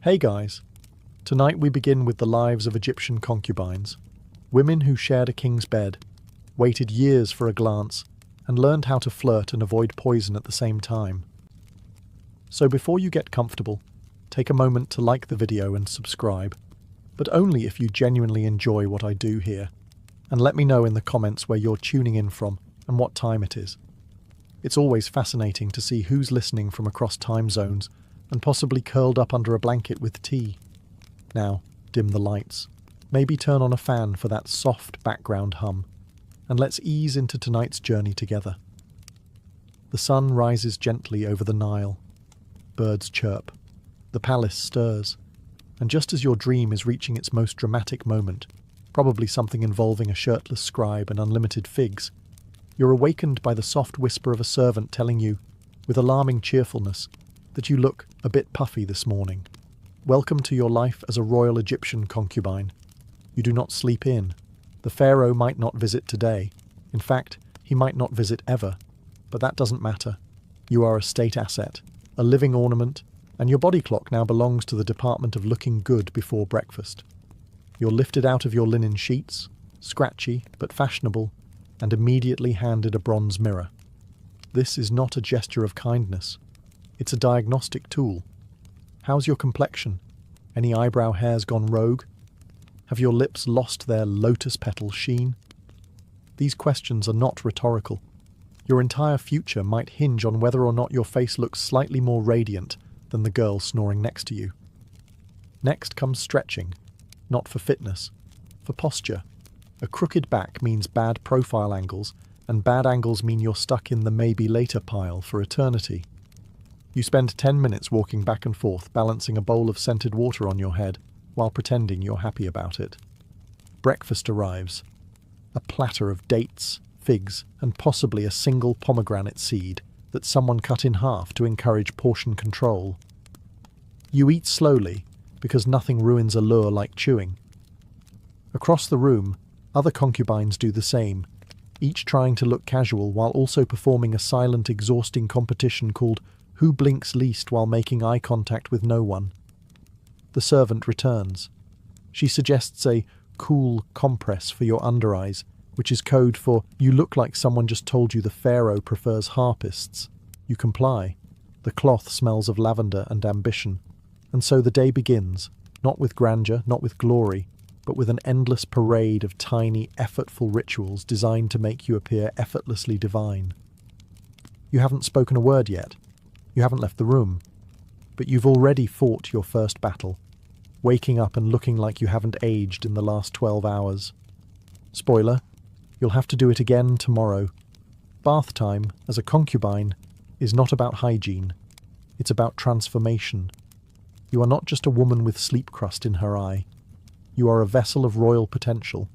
Hey guys, tonight we begin with the lives of Egyptian concubines, women who shared a king's bed, waited years for a glance, and learned how to flirt and avoid poison at the same time. So before you get comfortable, take a moment to like the video and subscribe, but only if you genuinely enjoy what I do here, and let me know in the comments where you're tuning in from and what time it is. It's always fascinating to see who's listening from across time zones and possibly curled up under a blanket with tea. Now, dim the lights. Maybe turn on a fan for that soft background hum, and let's ease into tonight's journey together. The sun rises gently over the Nile. Birds chirp. The palace stirs. And just as your dream is reaching its most dramatic moment, probably something involving a shirtless scribe and unlimited figs, you're awakened by the soft whisper of a servant telling you, with alarming cheerfulness, that you look a bit puffy this morning. Welcome to your life as a royal Egyptian concubine. You do not sleep in. The pharaoh might not visit today. In fact, he might not visit ever. But that doesn't matter. You are a state asset, a living ornament, and your body clock now belongs to the department of looking good before breakfast. You're lifted out of your linen sheets, scratchy but fashionable, and immediately handed a bronze mirror. This is not a gesture of kindness. It's a diagnostic tool. How's your complexion? Any eyebrow hairs gone rogue? Have your lips lost their lotus petal sheen? These questions are not rhetorical. Your entire future might hinge on whether or not your face looks slightly more radiant than the girl snoring next to you. Next comes stretching, not for fitness, for posture. A crooked back means bad profile angles, and bad angles mean you're stuck in the maybe later pile for eternity. You spend 10 minutes walking back and forth, balancing a bowl of scented water on your head while pretending you're happy about it. Breakfast arrives. A platter of dates, figs, and possibly a single pomegranate seed that someone cut in half to encourage portion control. You eat slowly, because nothing ruins a lure like chewing. Across the room, other concubines do the same, each trying to look casual while also performing a silent, exhausting competition called Who Blinks Least while making eye contact with no one. The servant returns. She suggests a cool compress for your under eyes, which is code for you look like someone just told you the pharaoh prefers harpists. You comply. The cloth smells of lavender and ambition. And so the day begins, not with grandeur, not with glory, but with an endless parade of tiny, effortful rituals designed to make you appear effortlessly divine. You haven't spoken a word yet. You haven't left the room. But you've already fought your first battle, waking up and looking like you haven't aged in the last 12 hours. Spoiler, you'll have to do it again tomorrow. Bath time, as a concubine, is not about hygiene. It's about transformation. You are not just a woman with sleep crust in her eye. You are a vessel of royal potential,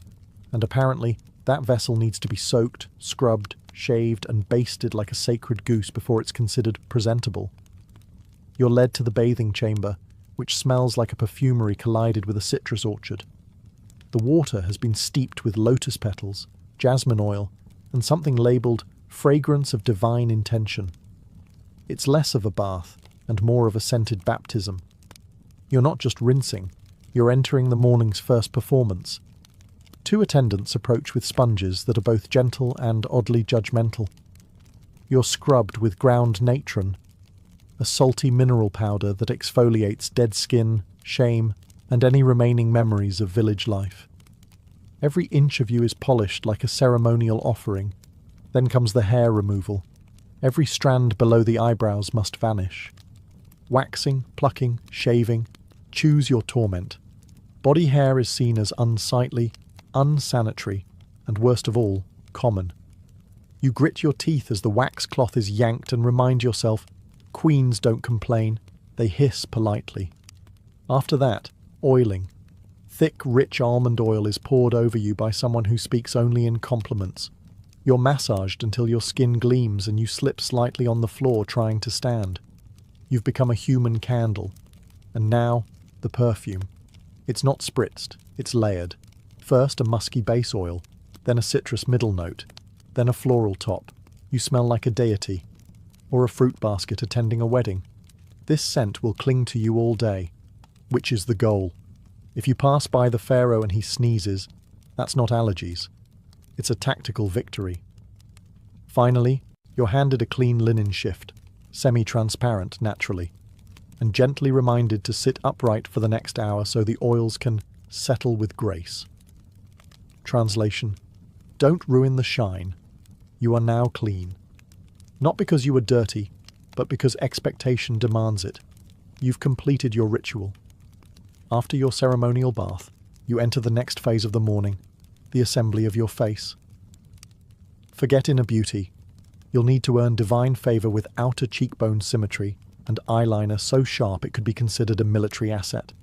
and apparently that vessel needs to be soaked, scrubbed, shaved, and basted like a sacred goose before it's considered presentable. You're led to the bathing chamber, which smells like a perfumery collided with a citrus orchard. The water has been steeped with lotus petals, jasmine oil, and something labelled fragrance of divine intention. It's less of a bath and more of a scented baptism. You're not just rinsing, you're entering the morning's first performance. 2 attendants approach with sponges that are both gentle and oddly judgmental. You're scrubbed with ground natron, a salty mineral powder that exfoliates dead skin, shame, and any remaining memories of village life. Every inch of you is polished like a ceremonial offering. Then comes the hair removal. Every strand below the eyebrows must vanish. Waxing, plucking, shaving, choose your torment. Body hair is seen as unsightly, unsanitary, and worst of all, common. You grit your teeth as the wax cloth is yanked and remind yourself, queens don't complain, they hiss politely. After that, oiling. Thick, rich almond oil is poured over you by someone who speaks only in compliments. You're massaged until your skin gleams and you slip slightly on the floor trying to stand. You've become a human candle. And now, the perfume. It's not spritzed, it's layered. First a musky base oil, then a citrus middle note, then a floral top. You smell like a deity, or a fruit basket attending a wedding. This scent will cling to you all day. which is the goal. If you pass by the pharaoh and he sneezes, that's not allergies. It's a tactical victory. Finally, you're handed a clean linen shift, semi-transparent naturally, and gently reminded to sit upright for the next hour so the oils can settle with grace. Translation: don't ruin the shine. You are now clean. Not because you were dirty, but because expectation demands it. You've completed your ritual. After your ceremonial bath, you enter the next phase of the morning, the assembly of your face. Forget inner beauty. You'll need to earn divine favor with outer cheekbone symmetry and eyeliner so sharp it could be considered a military asset.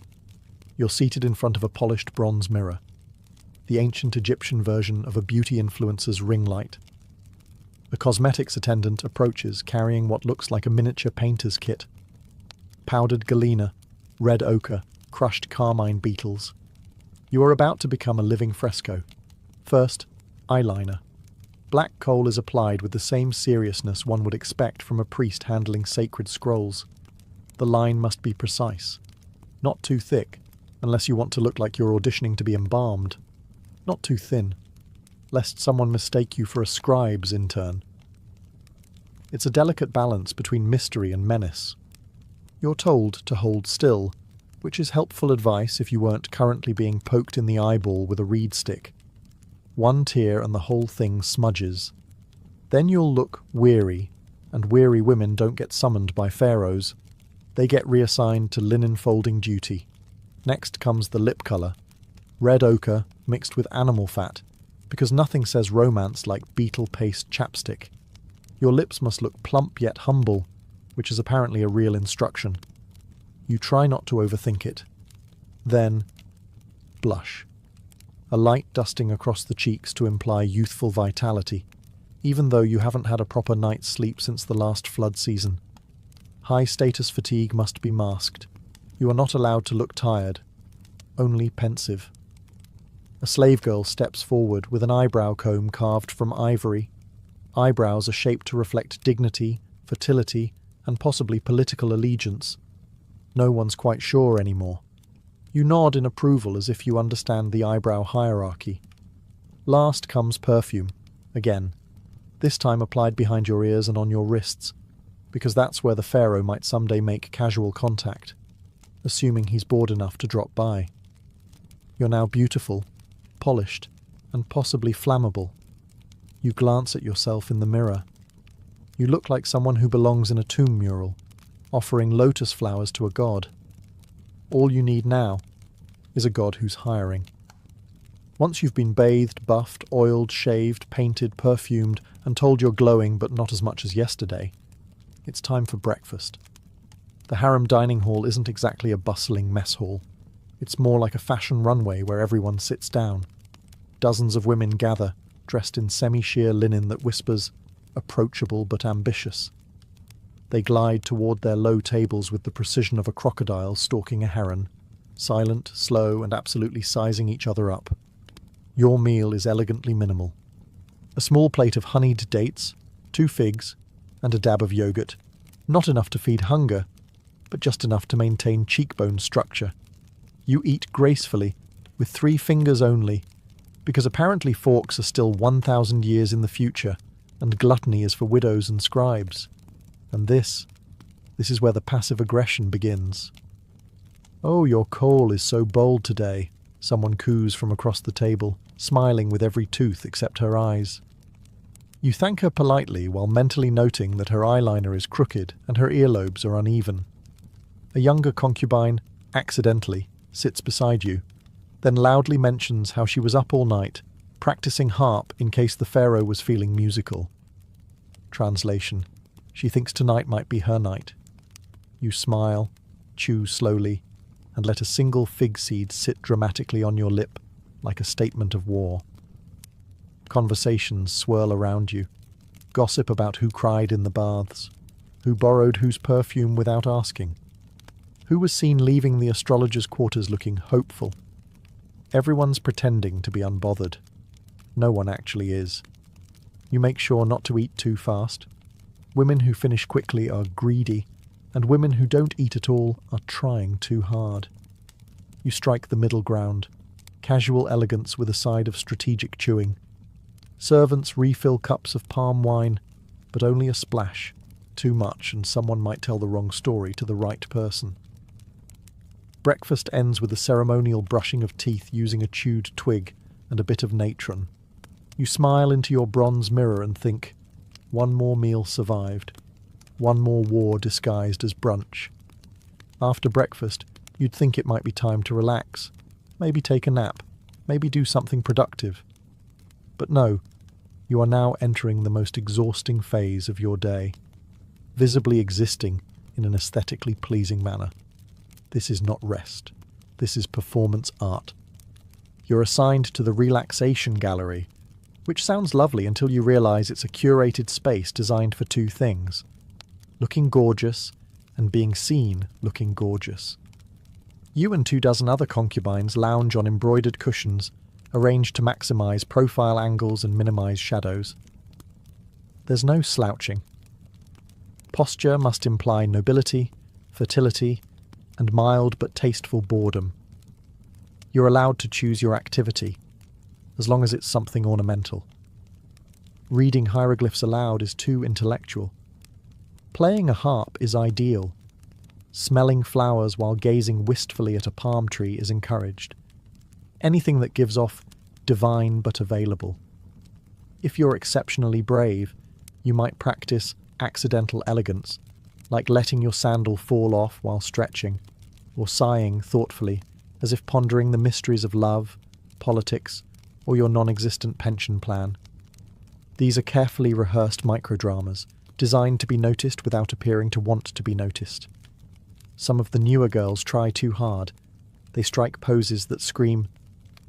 You're seated in front of a polished bronze mirror, the ancient Egyptian version of a beauty influencer's ring light. A cosmetics attendant approaches carrying what looks like a miniature painter's kit. Powdered galena, red ochre, crushed carmine beetles. You are about to become a living fresco. First, eyeliner. Black coal is applied with the same seriousness one would expect from a priest handling sacred scrolls. The line must be precise. Not too thick, unless you want to look like you're auditioning to be embalmed. Not too thin, lest someone mistake you for a scribe's intern. It's a delicate balance between mystery and menace. You're told to hold still, which is helpful advice if you weren't currently being poked in the eyeball with a reed stick. One tear and the whole thing smudges. Then you'll look weary, and weary women don't get summoned by pharaohs. They get reassigned to linen folding duty. Next comes the lip colour. Red ochre mixed with animal fat, because nothing says romance like beetle paste chapstick. Your lips must look plump yet humble, which is apparently a real instruction. You try not to overthink it. Then, blush. A light dusting across the cheeks to imply youthful vitality, even though you haven't had a proper night's sleep since the last flood season. High-status fatigue must be masked. You are not allowed to look tired, only pensive. A slave girl steps forward with an eyebrow comb carved from ivory. Eyebrows are shaped to reflect dignity, fertility, and possibly political allegiance. No one's quite sure anymore. You nod in approval as if you understand the eyebrow hierarchy. Last comes perfume, again, this time applied behind your ears and on your wrists, because that's where the pharaoh might someday make casual contact, assuming he's bored enough to drop by. You're now beautiful, polished, and possibly flammable. You glance at yourself in the mirror. You look like someone who belongs in a tomb mural, offering lotus flowers to a god. All you need now is a god who's hiring. Once you've been bathed, buffed, oiled, shaved, painted, perfumed, and told you're glowing but not as much as yesterday, it's time for breakfast. The harem dining hall isn't exactly a bustling mess hall. It's more like a fashion runway where everyone sits down. Dozens of women gather, dressed in semi-sheer linen that whispers, approachable but ambitious. They glide toward their low tables with the precision of a crocodile stalking a heron, silent, slow, and absolutely sizing each other up. Your meal is elegantly minimal. A small plate of honeyed dates, 2 figs, and a dab of yogurt. Not enough to feed hunger, but just enough to maintain cheekbone structure. You eat gracefully, with 3 fingers only, because apparently forks are still 1,000 years in the future, and gluttony is for widows and scribes. And this is where the passive aggression begins. "Oh, your coal is so bold today," someone coos from across the table, smiling with every tooth except her eyes. You thank her politely while mentally noting that her eyeliner is crooked and her earlobes are uneven. A younger concubine, accidentally, sits beside you, then loudly mentions how she was up all night, practicing harp in case the pharaoh was feeling musical. Translation: she thinks tonight might be her night. You smile, chew slowly, and let a single fig seed sit dramatically on your lip, like a statement of war. Conversations swirl around you. Gossip about who cried in the baths, who borrowed whose perfume without asking, who was seen leaving the astrologer's quarters looking hopeful. Everyone's pretending to be unbothered. No one actually is. You make sure not to eat too fast. Women who finish quickly are greedy, and women who don't eat at all are trying too hard. You strike the middle ground, casual elegance with a side of strategic chewing. Servants refill cups of palm wine, but only a splash. Too much, and someone might tell the wrong story to the right person. Breakfast ends with a ceremonial brushing of teeth using a chewed twig and a bit of natron. You smile into your bronze mirror and think, one more meal survived. One more war disguised as brunch. After breakfast, you'd think it might be time to relax. Maybe take a nap. Maybe do something productive. But no, you are now entering the most exhausting phase of your day, visibly existing in an aesthetically pleasing manner. This is not rest. This is performance art. You're assigned to the relaxation gallery, which sounds lovely until you realize it's a curated space designed for two things: looking gorgeous and being seen looking gorgeous. You and 24 other concubines lounge on embroidered cushions, arranged to maximize profile angles and minimize shadows. There's no slouching. Posture must imply nobility, fertility, and mild but tasteful boredom. You're allowed to choose your activity, as long as it's something ornamental. Reading hieroglyphs aloud is too intellectual. Playing a harp is ideal. Smelling flowers while gazing wistfully at a palm tree is encouraged. Anything that gives off divine but available. If you're exceptionally brave, you might practice accidental elegance, like letting your sandal fall off while stretching, or sighing thoughtfully, as if pondering the mysteries of love, politics, or your non-existent pension plan. These are carefully rehearsed microdramas, designed to be noticed without appearing to want to be noticed. Some of the newer girls try too hard. They strike poses that scream,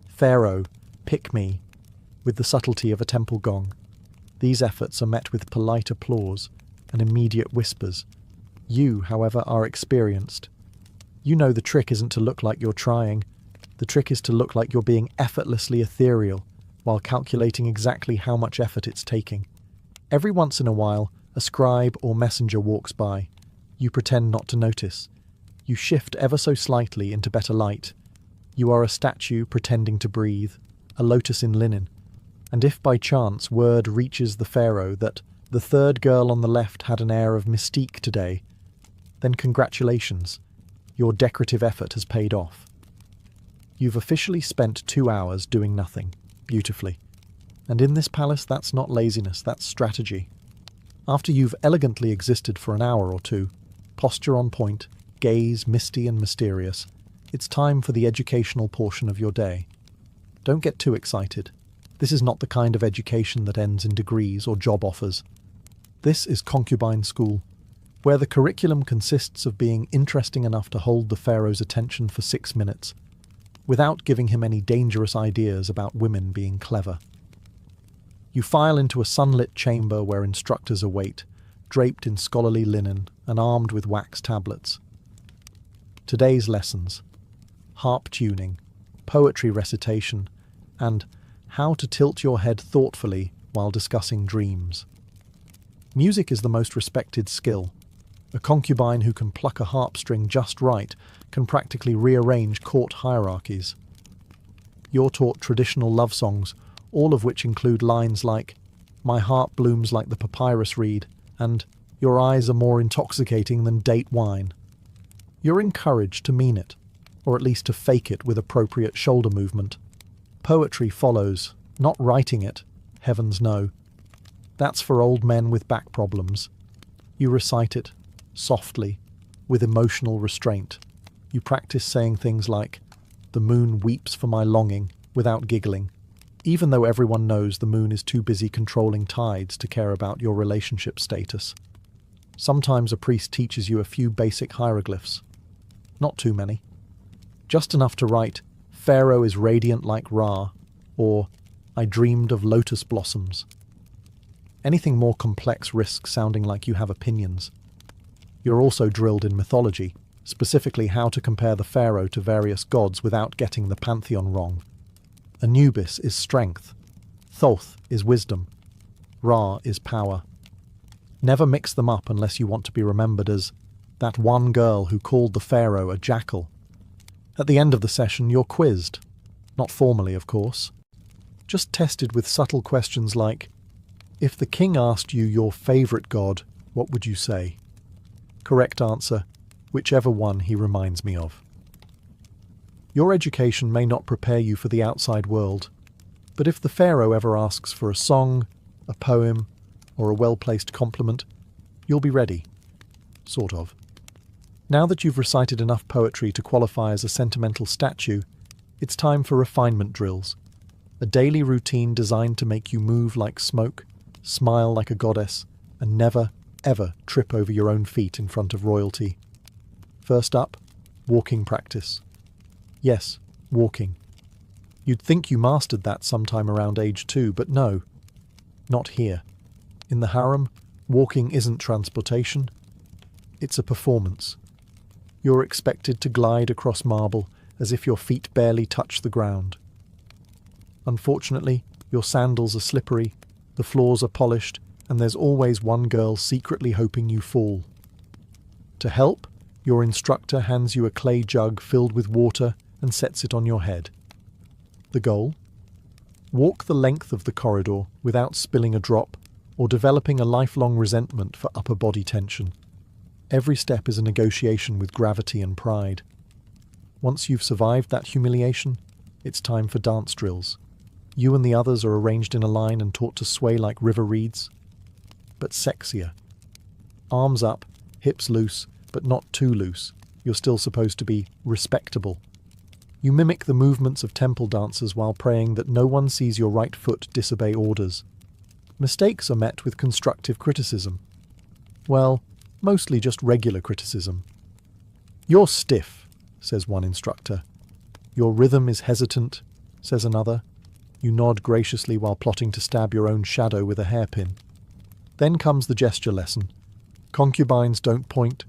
"Pharaoh, pick me," with the subtlety of a temple gong. These efforts are met with polite applause and immediate whispers. You, however, are experienced. You know the trick isn't to look like you're trying. The trick is to look like you're being effortlessly ethereal while calculating exactly how much effort it's taking. Every once in a while, a scribe or messenger walks by. You pretend not to notice. You shift ever so slightly into better light. You are a statue pretending to breathe, a lotus in linen. And if by chance word reaches the pharaoh that the third girl on the left had an air of mystique today, then congratulations, your decorative effort has paid off. You've officially spent 2 hours doing nothing, beautifully. And in this palace, that's not laziness, that's strategy. After you've elegantly existed for an hour or two, posture on point, gaze misty and mysterious, it's time for the educational portion of your day. Don't get too excited. This is not the kind of education that ends in degrees or job offers. This is concubine school, where the curriculum consists of being interesting enough to hold the pharaoh's attention for 6 minutes, without giving him any dangerous ideas about women being clever. You file into a sunlit chamber where instructors await, draped in scholarly linen and armed with wax tablets. Today's lessons: harp tuning, poetry recitation, and how to tilt your head thoughtfully while discussing dreams. Music is the most respected skill. A concubine who can pluck a harp string just right can practically rearrange court hierarchies. You're taught traditional love songs, all of which include lines like, "My heart blooms like the papyrus reed," and "Your eyes are more intoxicating than date wine." You're encouraged to mean it, or at least to fake it with appropriate shoulder movement. Poetry follows, not writing it, heavens no. That's for old men with back problems. You recite it, softly, with emotional restraint. You practice saying things like, "The moon weeps for my longing," without giggling, even though everyone knows the moon is too busy controlling tides to care about your relationship status. Sometimes a priest teaches you a few basic hieroglyphs. Not too many. Just enough to write, "Pharaoh is radiant like Ra," or "I dreamed of lotus blossoms." Anything more complex risks sounding like you have opinions. You're also drilled in mythology, specifically how to compare the pharaoh to various gods without getting the pantheon wrong. Anubis is strength. Thoth is wisdom. Ra is power. Never mix them up unless you want to be remembered as that one girl who called the pharaoh a jackal. At the end of the session, you're quizzed. Not formally, of course. Just tested with subtle questions like, if the king asked you your favourite god, what would you say? Correct answer, whichever one he reminds me of. Your education may not prepare you for the outside world, but if the pharaoh ever asks for a song, a poem, or a well-placed compliment, you'll be ready. Sort of. Now that you've recited enough poetry to qualify as a sentimental statue, it's time for refinement drills. A daily routine designed to make you move like smoke, smile like a goddess, and never, ever trip over your own feet in front of royalty. First up, walking practice. Yes, walking. You'd think you mastered that sometime around age 2, but no. Not here. In the harem, walking isn't transportation. It's a performance. You're expected to glide across marble as if your feet barely touch the ground. Unfortunately, your sandals are slippery, the floors are polished, and there's always one girl secretly hoping you fall. To help, your instructor hands you a clay jug filled with water and sets it on your head. The goal? Walk the length of the corridor without spilling a drop or developing a lifelong resentment for upper body tension. Every step is a negotiation with gravity and pride. Once you've survived that humiliation, it's time for dance drills. You and the others are arranged in a line and taught to sway like river reeds, but sexier. Arms up, hips loose, but not too loose. You're still supposed to be respectable. You mimic the movements of temple dancers while praying that no one sees your right foot disobey orders. Mistakes are met with constructive criticism. Well, mostly just regular criticism. You're stiff, says one instructor. Your rhythm is hesitant, says another. You nod graciously while plotting to stab your own shadow with a hairpin. Then comes the gesture lesson. Concubines don't point,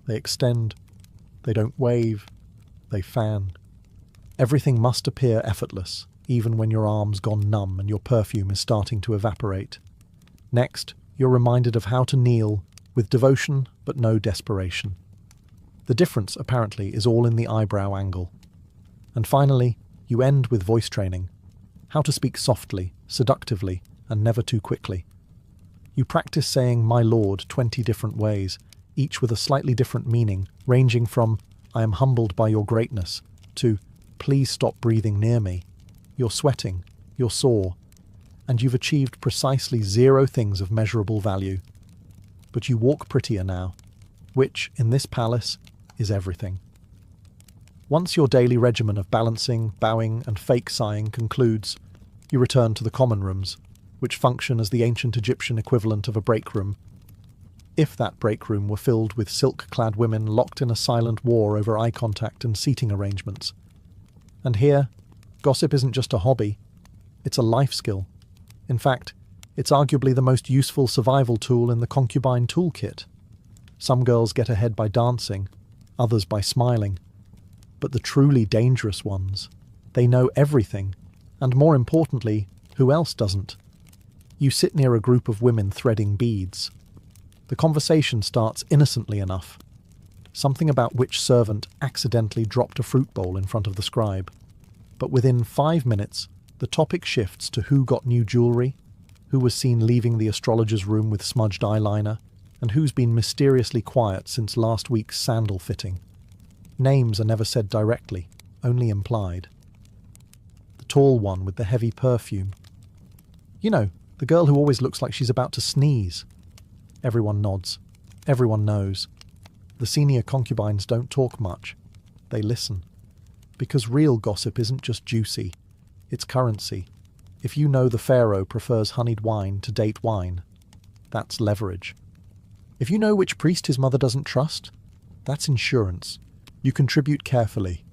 they extend. They don't wave, they fan. Everything must appear effortless, even when your arm's gone numb and your perfume is starting to evaporate. Next, you're reminded of how to kneel, with devotion but no desperation. The difference, apparently, is all in the eyebrow angle. And finally, you end with voice training. How to speak softly, seductively, and never too quickly. You practice saying "my lord" 20 different ways, each with a slightly different meaning, ranging from "I am humbled by your greatness" to "please stop breathing near me." You're sweating, you're sore, and you've achieved precisely 0 things of measurable value. But you walk prettier now, which, in this palace, is everything. Once your daily regimen of balancing, bowing, and fake sighing concludes, you return to the common rooms, which function as the ancient Egyptian equivalent of a break room. If that break room were filled with silk-clad women locked in a silent war over eye contact and seating arrangements. And here, gossip isn't just a hobby, it's a life skill. In fact, it's arguably the most useful survival tool in the Concubine toolkit. Some girls get ahead by dancing, others by smiling. But the truly dangerous ones, they know everything, and more importantly, who else doesn't? You sit near a group of women threading beads. The conversation starts innocently enough. Something about which servant accidentally dropped a fruit bowl in front of the scribe. But within 5 minutes, the topic shifts to who got new jewellery, who was seen leaving the astrologer's room with smudged eyeliner, and who's been mysteriously quiet since last week's sandal fitting. Names are never said directly, only implied. The tall one with the heavy perfume. You know, the girl who always looks like she's about to sneeze. Everyone nods. Everyone knows. The senior concubines don't talk much. They listen. Because real gossip isn't just juicy. It's currency. If you know the pharaoh prefers honeyed wine to date wine, that's leverage. If you know which priest his mother doesn't trust, that's insurance. You contribute carefully.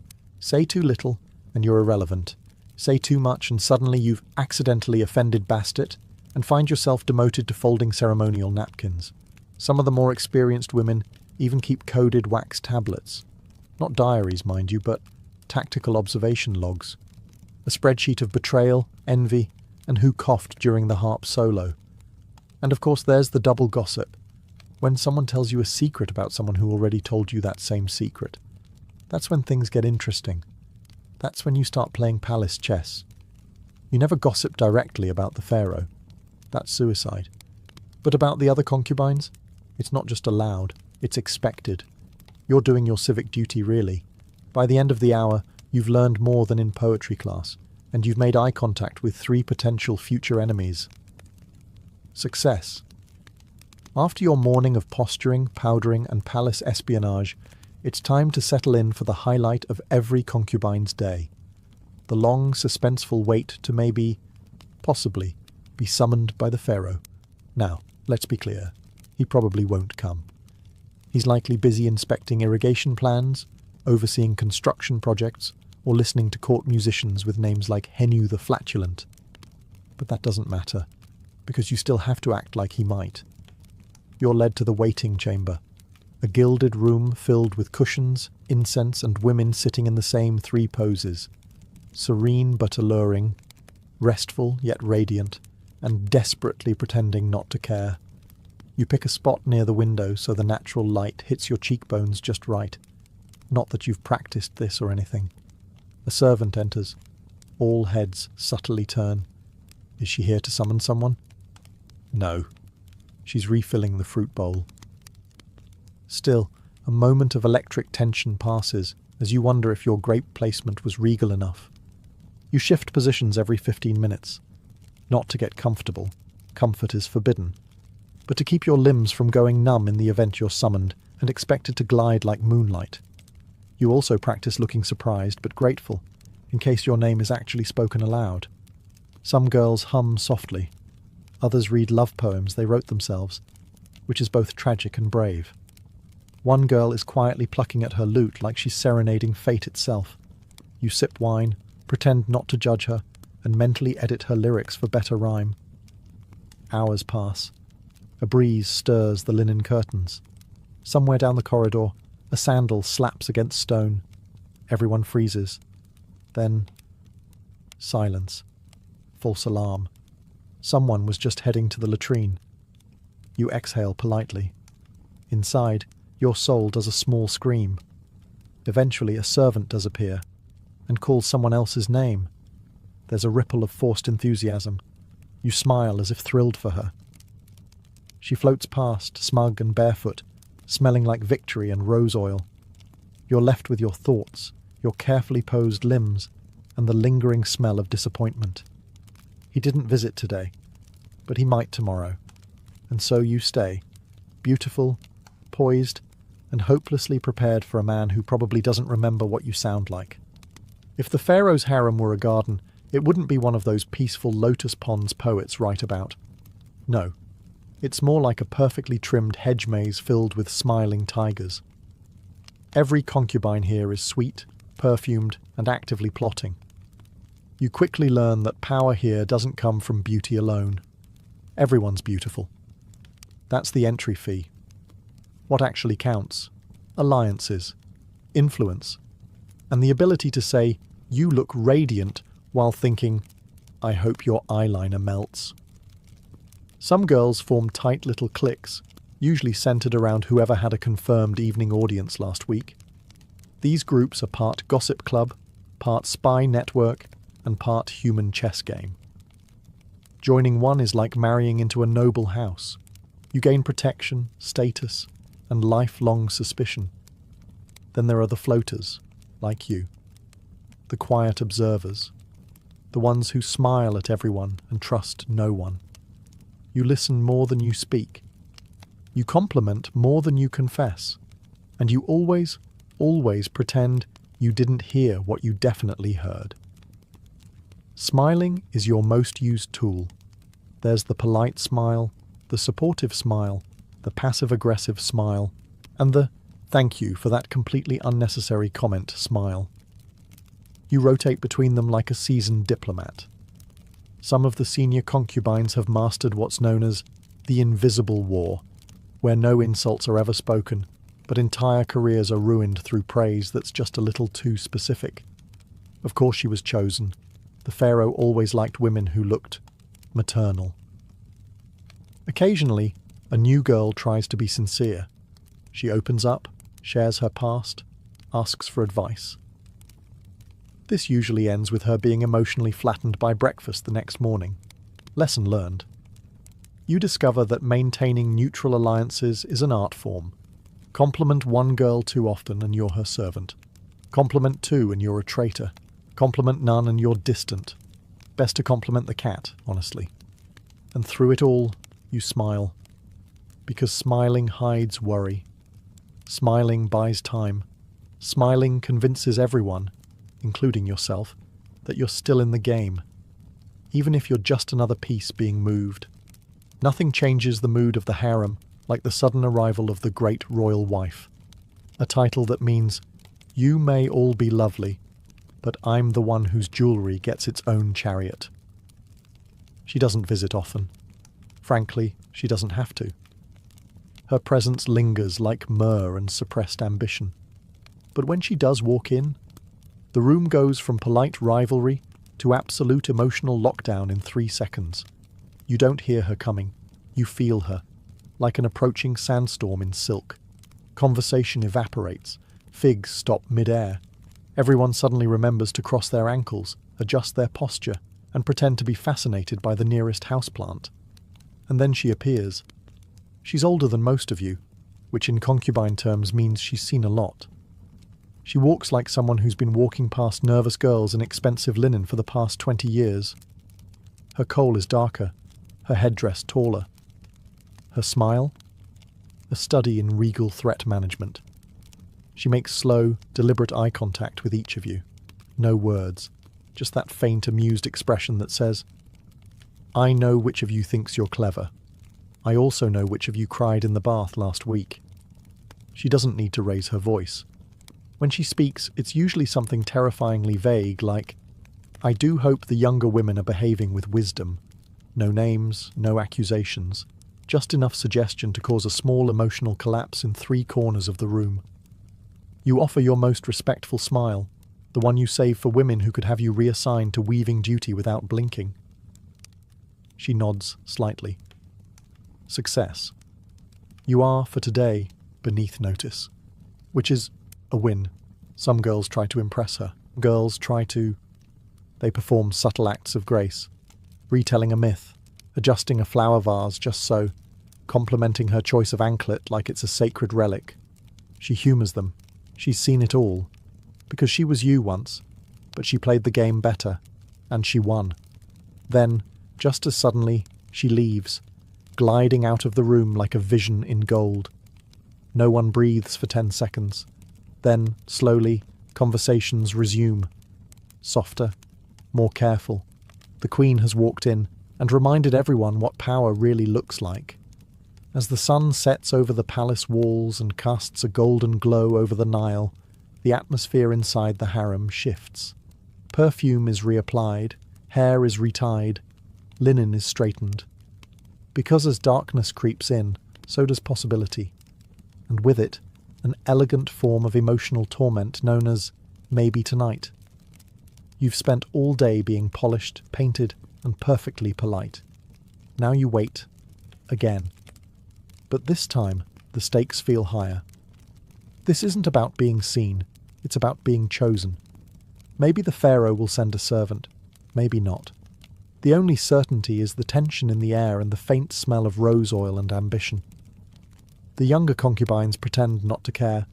Say too little, and you're irrelevant. Say too much, and suddenly you've accidentally offended Bastet, and find yourself demoted to folding ceremonial napkins. Some of the more experienced women even keep coded wax tablets. Not diaries, mind you, but tactical observation logs. A spreadsheet of betrayal, envy, and who coughed during the harp solo. And of course there's the double gossip. When someone tells you a secret about someone who already told you that same secret. That's when things get interesting. That's when you start playing palace chess. You never gossip directly about the pharaoh. That's suicide. But about the other concubines, it's not just allowed, it's expected. You're doing your civic duty, really. By the end of the hour, you've learned more than in poetry class, and you've made eye contact with 3 potential future enemies. Success. After your morning of posturing, powdering, and palace espionage, it's time to settle in for the highlight of every concubine's day. The long, suspenseful wait to maybe, possibly, be summoned by the pharaoh. Now, let's be clear, he probably won't come. He's likely busy inspecting irrigation plans, overseeing construction projects, or listening to court musicians with names like Henu the Flatulent. But that doesn't matter, because you still have to act like he might. You're led to the waiting chamber, a gilded room filled with cushions, incense, and women sitting in the same 3 poses. Serene but alluring, restful yet radiant, and desperately pretending not to care. You pick a spot near the window so the natural light hits your cheekbones just right. Not that you've practiced this or anything. A servant enters. All heads subtly turn. Is she here to summon someone? No. She's refilling the fruit bowl. Still, a moment of electric tension passes as you wonder if your grape placement was regal enough. You shift positions every 15 minutes. Not to get comfortable. Comfort is forbidden. But to keep your limbs from going numb in the event you're summoned and expected to glide like moonlight. You also practice looking surprised but grateful, in case your name is actually spoken aloud. Some girls hum softly. Others read love poems they wrote themselves, which is both tragic and brave. One girl is quietly plucking at her lute like she's serenading fate itself. You sip wine, pretend not to judge her, and mentally edit her lyrics for better rhyme. Hours pass. A breeze stirs the linen curtains. Somewhere down the corridor, a sandal slaps against stone. Everyone freezes. Then, silence. False alarm. Someone was just heading to the latrine. You exhale politely. Inside, your soul does a small scream. Eventually, a servant does appear and calls someone else's name. There's a ripple of forced enthusiasm. You smile as if thrilled for her. She floats past, smug and barefoot, smelling like victory and rose oil. You're left with your thoughts, your carefully posed limbs, and the lingering smell of disappointment. He didn't visit today, but he might tomorrow. And so you stay, beautiful, poised, and hopelessly prepared for a man who probably doesn't remember what you sound like. If the pharaoh's harem were a garden, it wouldn't be one of those peaceful lotus ponds poets write about. No, it's more like a perfectly trimmed hedge maze filled with smiling tigers. Every concubine here is sweet, perfumed, and actively plotting. You quickly learn that power here doesn't come from beauty alone. Everyone's beautiful. That's the entry fee. What actually counts? Alliances, influence, and the ability to say, "You look radiant," while thinking, "I hope your eyeliner melts." Some girls form tight little cliques, usually centered around whoever had a confirmed evening audience last week. These groups are part gossip club, part spy network, and part human chess game. Joining one is like marrying into a noble house. You gain protection, status, and lifelong suspicion. Then there are the floaters, like you. The quiet observers. The ones who smile at everyone and trust no one. You listen more than you speak. You compliment more than you confess. And you always pretend you didn't hear what you definitely heard. Smiling is your most used tool. There's the polite smile, the supportive smile, the passive-aggressive smile, and the "thank you for that completely unnecessary comment" smile. You rotate between them like a seasoned diplomat. Some of the senior concubines have mastered what's known as the invisible war, where no insults are ever spoken, but entire careers are ruined through praise that's just a little too specific. Of course she was chosen. The pharaoh always liked women who looked maternal. Occasionally, a new girl tries to be sincere. She opens up, shares her past, asks for advice. This usually ends with her being emotionally flattened by breakfast the next morning. Lesson learned. You discover that maintaining neutral alliances is an art form. Compliment one girl too often and you're her servant. Compliment two and you're a traitor. Compliment none and you're distant. Best to compliment the cat, honestly. And through it all, you smile. Because smiling hides worry. Smiling buys time. Smiling convinces everyone, including yourself, that you're still in the game, even if you're just another piece being moved. Nothing changes the mood of the harem like the sudden arrival of the great royal wife, a title that means, you may all be lovely, but I'm the one whose jewellery gets its own chariot. She doesn't visit often. Frankly, she doesn't have to. Her presence lingers like myrrh and suppressed ambition. But when she does walk in, the room goes from polite rivalry to absolute emotional lockdown in 3 seconds. You don't hear her coming. You feel her, like an approaching sandstorm in silk. Conversation evaporates. Figs stop mid-air. Everyone suddenly remembers to cross their ankles, adjust their posture, and pretend to be fascinated by the nearest houseplant. And then she appears. She's older than most of you, which in concubine terms means she's seen a lot. She walks like someone who's been walking past nervous girls in expensive linen for the past 20 years. Her kohl is darker, her headdress taller. Her smile? A study in regal threat management. She makes slow, deliberate eye contact with each of you. No words, just that faint, amused expression that says, I know which of you thinks you're clever. I also know which of you cried in the bath last week. She doesn't need to raise her voice. When she speaks, it's usually something terrifyingly vague, like, I do hope the younger women are behaving with wisdom. No names, no accusations, just enough suggestion to cause a small emotional collapse in 3 corners of the room. You offer your most respectful smile, the one you save for women who could have you reassigned to weaving duty without blinking. She nods slightly. Success. You are, for today, beneath notice, which is a win. Some girls try to impress her. They perform subtle acts of grace, retelling a myth, adjusting a flower vase just so, complimenting her choice of anklet like it's a sacred relic. She humours them. She's seen it all. Because she was you once, but she played the game better, and she won. Then, just as suddenly, she leaves, gliding out of the room like a vision in gold. No one breathes for 10 seconds. Then, slowly, conversations resume. Softer, more careful. The Queen has walked in and reminded everyone what power really looks like. As the sun sets over the palace walls and casts a golden glow over the Nile, the atmosphere inside the harem shifts. Perfume is reapplied, hair is retied, linen is straightened. Because as darkness creeps in, so does possibility. And with it, an elegant form of emotional torment known as maybe tonight. You've spent all day being polished, painted, and perfectly polite. Now you wait. Again. But this time, the stakes feel higher. This isn't about being seen, it's about being chosen. Maybe the pharaoh will send a servant, maybe not. The only certainty is the tension in the air and the faint smell of rose oil and ambition. The younger concubines pretend not to care.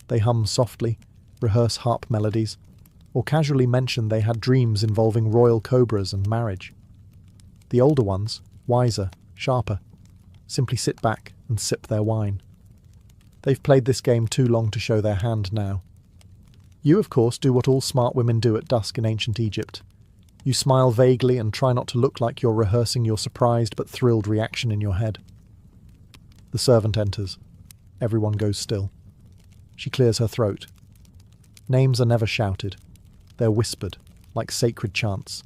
They hum softly, rehearse harp melodies, or casually mention they had dreams involving royal cobras and marriage. The older ones, wiser, sharper, simply sit back and sip their wine. They've played this game too long to show their hand now. You, of course, do what all smart women do at dusk in ancient Egypt. You smile vaguely and try not to look like you're rehearsing your surprised but thrilled reaction in your head. The servant enters. Everyone goes still. She clears her throat. Names are never shouted. They're whispered, like sacred chants.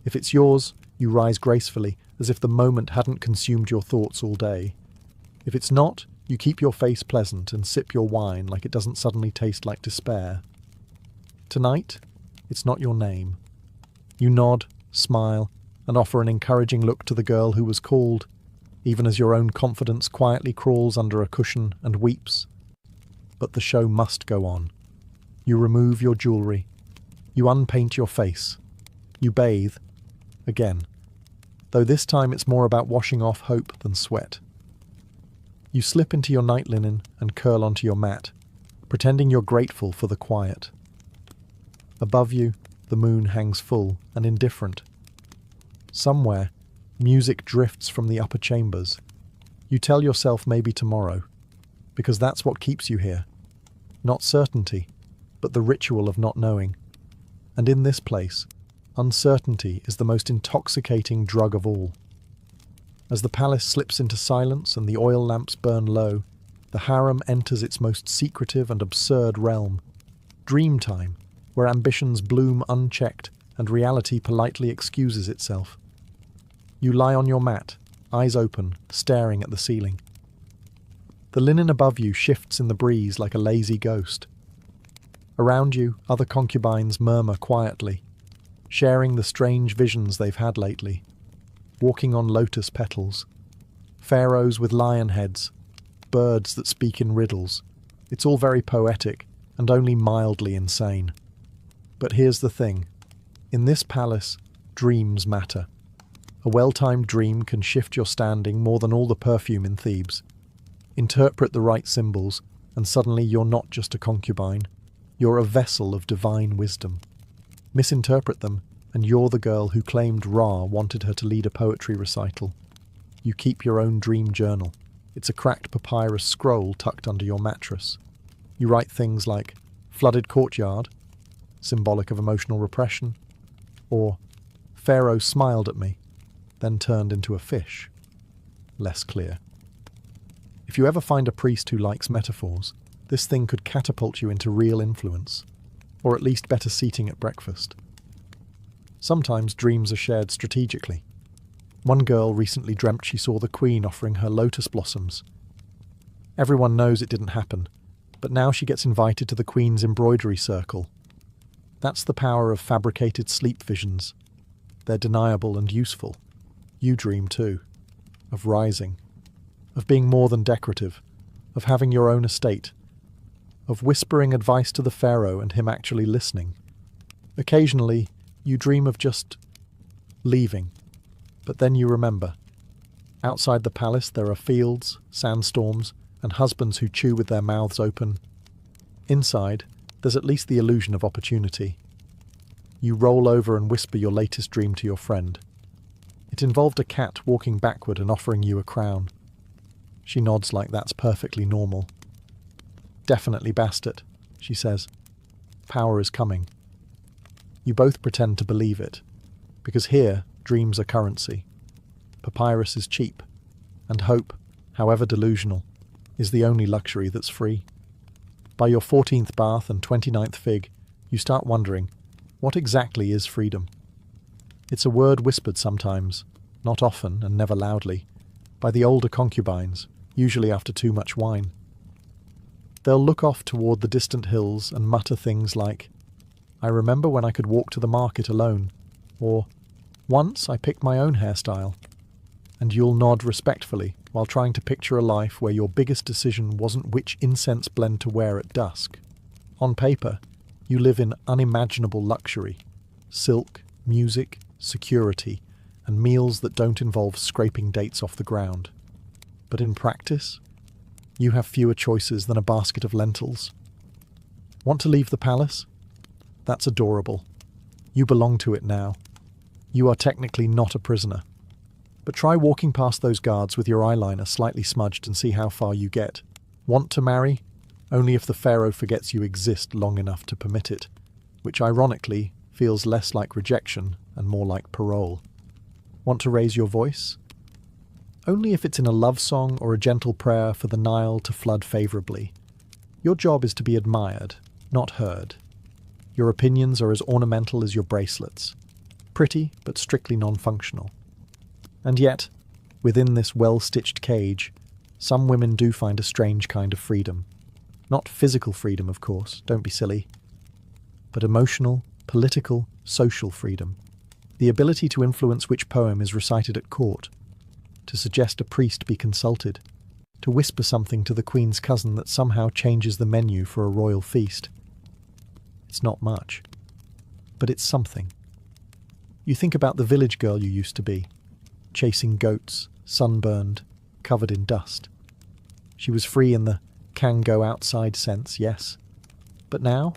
If it's yours, you rise gracefully, as if the moment hadn't consumed your thoughts all day. If it's not, you keep your face pleasant and sip your wine like it doesn't suddenly taste like despair. Tonight, it's not your name. You nod, smile, and offer an encouraging look to the girl who was called, even as your own confidence quietly crawls under a cushion and weeps. But the show must go on. You remove your jewelry. You unpaint your face. You bathe. Again. Though this time it's more about washing off hope than sweat. You slip into your night linen and curl onto your mat, pretending you're grateful for the quiet. Above you, the moon hangs full and indifferent. Somewhere, music drifts from the upper chambers. You tell yourself maybe tomorrow, because that's what keeps you here. Not certainty, but the ritual of not knowing. And in this place, uncertainty is the most intoxicating drug of all. As the palace slips into silence and the oil lamps burn low, the harem enters its most secretive and absurd realm. Dream time, where ambitions bloom unchecked and reality politely excuses itself. You lie on your mat, eyes open, staring at the ceiling. The linen above you shifts in the breeze like a lazy ghost. Around you, other concubines murmur quietly, sharing the strange visions they've had lately. Walking on lotus petals, pharaohs with lion heads, birds that speak in riddles. It's all very poetic and only mildly insane. But here's the thing. In this palace, dreams matter. A well-timed dream can shift your standing more than all the perfume in Thebes. Interpret the right symbols, and suddenly you're not just a concubine. You're a vessel of divine wisdom. Misinterpret them, and you're the girl who claimed Ra wanted her to lead a poetry recital. You keep your own dream journal. It's a cracked papyrus scroll tucked under your mattress. You write things like, flooded courtyard, symbolic of emotional repression, or Pharaoh smiled at me, then turned into a fish. Less clear. If you ever find a priest who likes metaphors, this thing could catapult you into real influence, or at least better seating at breakfast. Sometimes dreams are shared strategically. One girl recently dreamt she saw the Queen offering her lotus blossoms. Everyone knows it didn't happen, but now she gets invited to the Queen's embroidery circle. That's the power of fabricated sleep visions. They're deniable and useful. You dream too. Of rising. Of being more than decorative. Of having your own estate. Of whispering advice to the pharaoh and him actually listening. Occasionally, you dream of just leaving. But then you remember. Outside the palace there are fields, sandstorms, and husbands who chew with their mouths open. Inside, there's at least the illusion of opportunity. You roll over and whisper your latest dream to your friend. It involved a cat walking backward and offering you a crown. She nods like that's perfectly normal. Definitely Bastet, she says. Power is coming. You both pretend to believe it, because here, dreams are currency. Papyrus is cheap, and hope, however delusional, is the only luxury that's free. By your 14th bath and 29th fig, you start wondering, what exactly is freedom? It's a word whispered sometimes, not often and never loudly, by the older concubines, usually after too much wine. They'll look off toward the distant hills and mutter things like, I remember when I could walk to the market alone, or once I picked my own hairstyle. And you'll nod respectfully while trying to picture a life where your biggest decision wasn't which incense blend to wear at dusk. On paper, you live in unimaginable luxury, silk, music, security, and meals that don't involve scraping dates off the ground. But in practice, you have fewer choices than a basket of lentils. Want to leave the palace? That's adorable. You belong to it now. You are technically not a prisoner. But try walking past those guards with your eyeliner slightly smudged and see how far you get. Want to marry? Only if the pharaoh forgets you exist long enough to permit it, which ironically feels less like rejection and more like parole. Want to raise your voice? Only if it's in a love song or a gentle prayer for the Nile to flood favourably. Your job is to be admired, not heard. Your opinions are as ornamental as your bracelets. Pretty, but strictly non-functional. And yet, within this well-stitched cage, some women do find a strange kind of freedom. Not physical freedom, of course, don't be silly. But emotional, political, social freedom. The ability to influence which poem is recited at court. To suggest a priest be consulted. To whisper something to the Queen's cousin that somehow changes the menu for a royal feast. It's not much, but it's something. You think about the village girl you used to be, chasing goats, sunburned, covered in dust. She was free in the can go outside sense, yes. But now,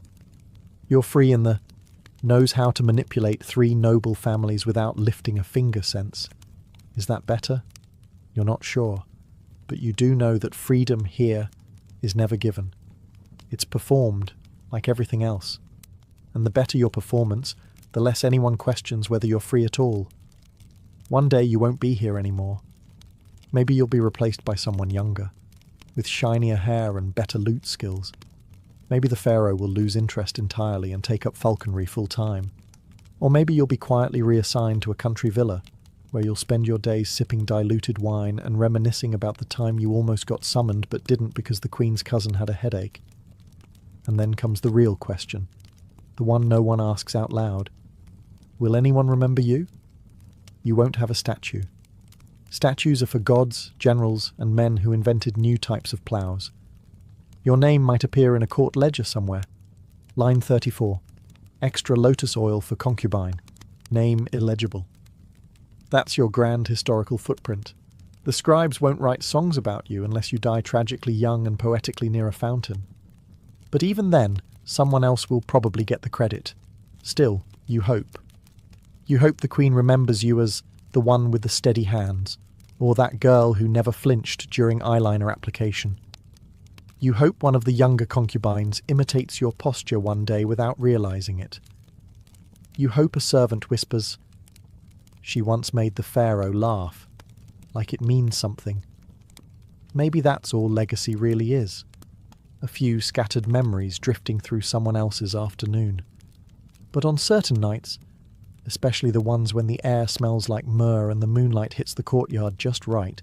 you're free in the knows how to manipulate 3 noble families without lifting a finger sense. Is that better? You're not sure, but you do know that freedom here is never given. It's performed, like everything else. And the better your performance, the less anyone questions whether you're free at all. One day you won't be here anymore. Maybe you'll be replaced by someone younger, with shinier hair and better loot skills. Maybe the pharaoh will lose interest entirely and take up falconry full-time. Or maybe you'll be quietly reassigned to a country villa, where you'll spend your days sipping diluted wine and reminiscing about the time you almost got summoned but didn't because the Queen's cousin had a headache. And then comes the real question, the one no one asks out loud. Will anyone remember you? You won't have a statue. Statues are for gods, generals, and men who invented new types of ploughs. Your name might appear in a court ledger somewhere. Line 34. Extra lotus oil for concubine. Name illegible. That's your grand historical footprint. The scribes won't write songs about you unless you die tragically young and poetically near a fountain. But even then, someone else will probably get the credit. Still, you hope. You hope the Queen remembers you as the one with the steady hands, or that girl who never flinched during eyeliner application. You hope one of the younger concubines imitates your posture one day without realizing it. You hope a servant whispers, "She once made the pharaoh laugh," like it means something. Maybe that's all legacy really is. A few scattered memories drifting through someone else's afternoon. But on certain nights, especially the ones when the air smells like myrrh and the moonlight hits the courtyard just right,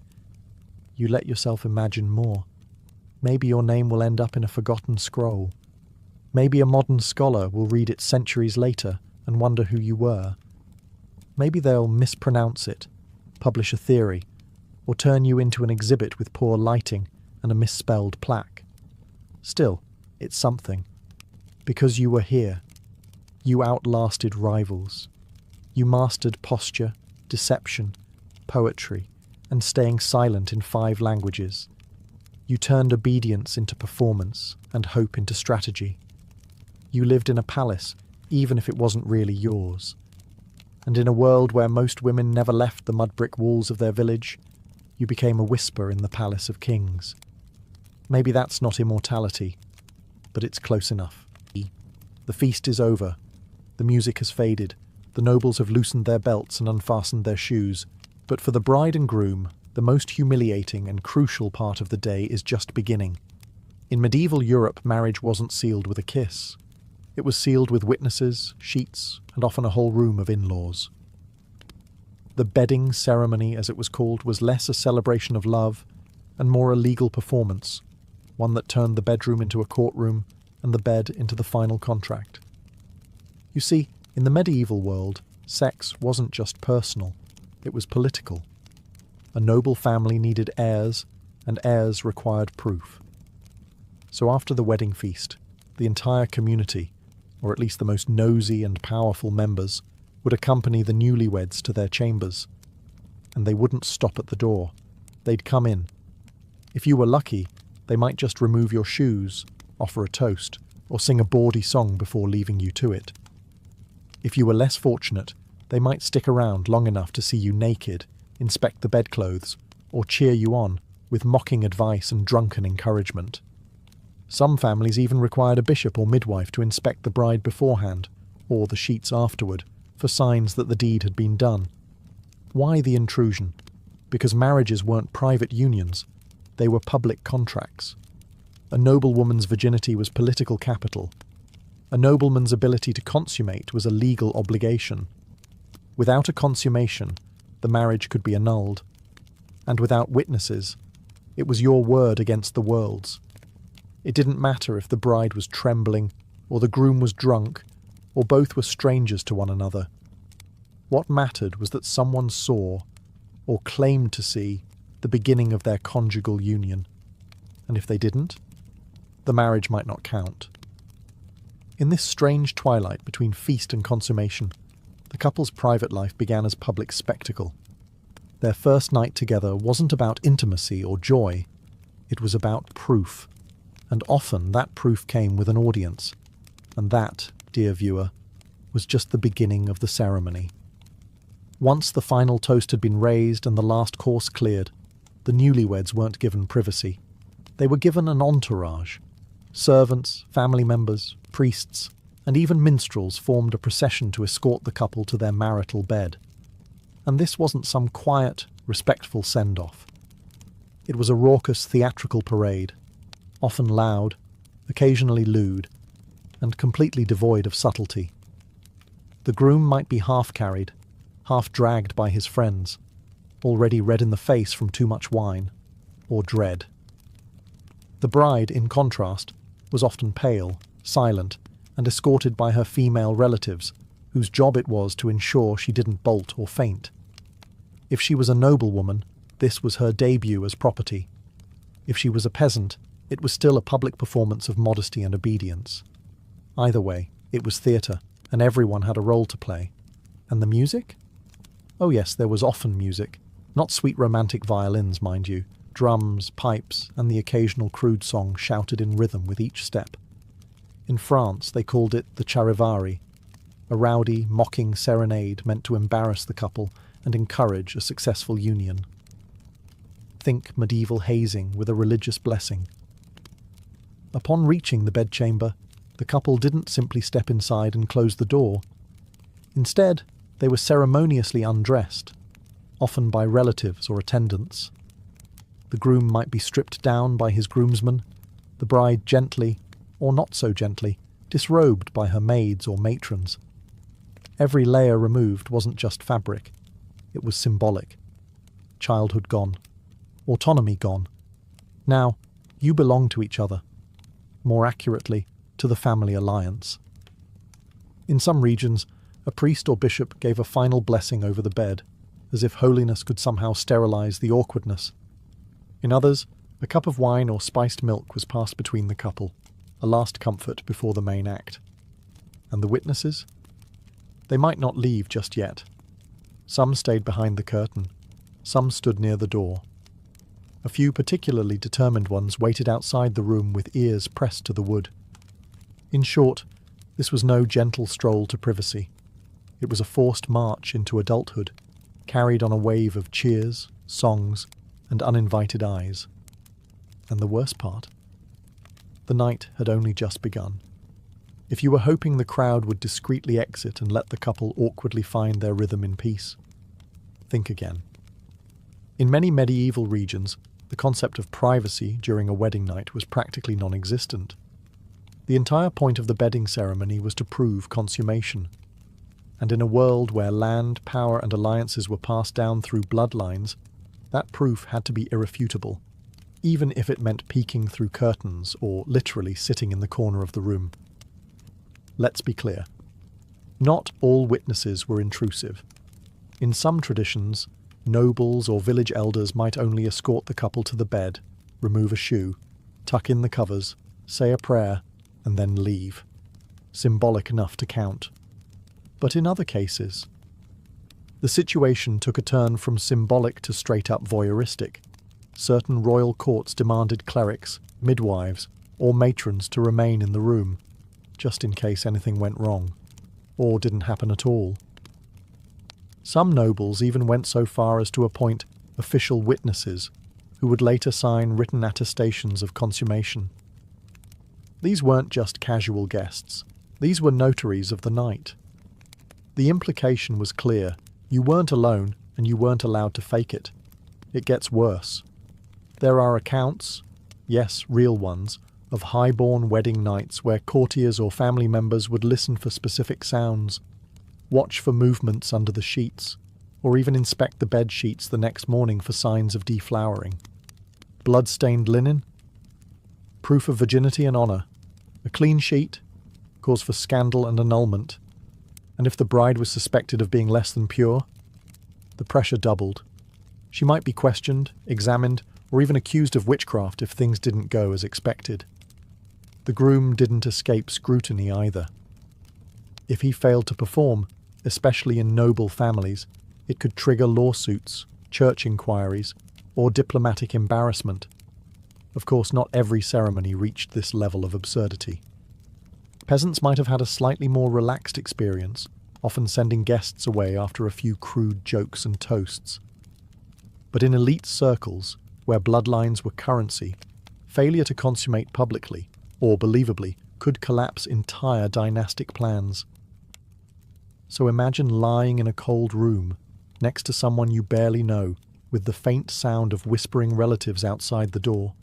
you let yourself imagine more. Maybe your name will end up in a forgotten scroll. Maybe a modern scholar will read it centuries later and wonder who you were. Maybe they'll mispronounce it, publish a theory, or turn you into an exhibit with poor lighting and a misspelled plaque. Still, it's something. Because you were here. You outlasted rivals. You mastered posture, deception, poetry, and staying silent in 5 languages. You turned obedience into performance and hope into strategy. You lived in a palace, even if it wasn't really yours. And in a world where most women never left the mud brick walls of their village, you became a whisper in the palace of kings. Maybe that's not immortality, but it's close enough. The feast is over. The music has faded. The nobles have loosened their belts and unfastened their shoes. But for the bride and groom, the most humiliating and crucial part of the day is just beginning. In medieval Europe, marriage wasn't sealed with a kiss. It was sealed with witnesses, sheets, and often a whole room of in-laws. The bedding ceremony, as it was called, was less a celebration of love and more a legal performance, one that turned the bedroom into a courtroom and the bed into the final contract. You see, in the medieval world, sex wasn't just personal, it was political. A noble family needed heirs, and heirs required proof. So after the wedding feast, the entire community, or at least the most nosy and powerful members, would accompany the newlyweds to their chambers. And they wouldn't stop at the door. They'd come in. If you were lucky, they might just remove your shoes, offer a toast, or sing a bawdy song before leaving you to it. If you were less fortunate, they might stick around long enough to see you naked, inspect the bedclothes, or cheer you on with mocking advice and drunken encouragement. Some families even required a bishop or midwife to inspect the bride beforehand, or the sheets afterward, for signs that the deed had been done. Why the intrusion? Because marriages weren't private unions, they were public contracts. A noblewoman's virginity was political capital. A nobleman's ability to consummate was a legal obligation. Without a consummation, the marriage could be annulled. And without witnesses, it was your word against the world's. It didn't matter if the bride was trembling, or the groom was drunk, or both were strangers to one another. What mattered was that someone saw, or claimed to see, the beginning of their conjugal union. And if they didn't, the marriage might not count. In this strange twilight between feast and consummation, the couple's private life began as public spectacle. Their first night together wasn't about intimacy or joy, it was about proof. And often that proof came with an audience. And that, dear viewer, was just the beginning of the ceremony. Once the final toast had been raised and the last course cleared, the newlyweds weren't given privacy. They were given an entourage. Servants, family members, priests, and even minstrels formed a procession to escort the couple to their marital bed. And this wasn't some quiet, respectful send-off. It was a raucous theatrical parade, often loud, occasionally lewd, and completely devoid of subtlety. The groom might be half-carried, half-dragged by his friends, already red in the face from too much wine, or dread. The bride, in contrast, was often pale, silent, and escorted by her female relatives, whose job it was to ensure she didn't bolt or faint. If she was a noblewoman, this was her debut as property. If she was a peasant, it was still a public performance of modesty and obedience. Either way, it was theatre, and everyone had a role to play. And the music? Oh yes, there was often music. Not sweet romantic violins, mind you. Drums, pipes, and the occasional crude song shouted in rhythm with each step. In France, they called it the charivari, a rowdy, mocking serenade meant to embarrass the couple and encourage a successful union. Think medieval hazing with a religious blessing. Upon reaching the bedchamber, the couple didn't simply step inside and close the door. Instead, they were ceremoniously undressed, often by relatives or attendants. The groom might be stripped down by his groomsmen, the bride gently, or not so gently, disrobed by her maids or matrons. Every layer removed wasn't just fabric, it was symbolic. Childhood gone. Autonomy gone. Now, you belong to each other. More accurately, to the family alliance. In some regions, a priest or bishop gave a final blessing over the bed, as if holiness could somehow sterilize the awkwardness. In others, a cup of wine or spiced milk was passed between the couple, a last comfort before the main act. And the witnesses? They might not leave just yet. Some stayed behind the curtain, some stood near the door. A few particularly determined ones waited outside the room with ears pressed to the wood. In short, this was no gentle stroll to privacy. It was a forced march into adulthood, carried on a wave of cheers, songs, and uninvited eyes. And the worst part? The night had only just begun. If you were hoping the crowd would discreetly exit and let the couple awkwardly find their rhythm in peace, think again. In many medieval regions, the concept of privacy during a wedding night was practically non-existent. The entire point of the bedding ceremony was to prove consummation. And in a world where land, power, and alliances were passed down through bloodlines, that proof had to be irrefutable, even if it meant peeking through curtains or literally sitting in the corner of the room. Let's be clear. Not all witnesses were intrusive. In some traditions, nobles or village elders might only escort the couple to the bed, remove a shoe, tuck in the covers, say a prayer, and then leave. Symbolic enough to count. But in other cases, the situation took a turn from symbolic to straight-up voyeuristic. Certain royal courts demanded clerics, midwives, or matrons to remain in the room, just in case anything went wrong, or didn't happen at all. Some nobles even went so far as to appoint official witnesses, who would later sign written attestations of consummation. These weren't just casual guests, these were notaries of the night. The implication was clear: you weren't alone, and you weren't allowed to fake it. It gets worse. There are accounts, yes, real ones, of high-born wedding nights where courtiers or family members would listen for specific sounds, watch for movements under the sheets, or even inspect the bed sheets the next morning for signs of deflowering. Blood-stained linen? Proof of virginity and honour. A clean sheet? Cause for scandal and annulment. And if the bride was suspected of being less than pure, the pressure doubled. She might be questioned, examined, or even accused of witchcraft if things didn't go as expected. The groom didn't escape scrutiny either. If he failed to perform, especially in noble families, it could trigger lawsuits, church inquiries, or diplomatic embarrassment. Of course, not every ceremony reached this level of absurdity. Peasants might have had a slightly more relaxed experience, often sending guests away after a few crude jokes and toasts. But in elite circles, where bloodlines were currency, failure to consummate publicly, or believably, could collapse entire dynastic plans. So imagine lying in a cold room, next to someone you barely know, with the faint sound of whispering relatives outside the door,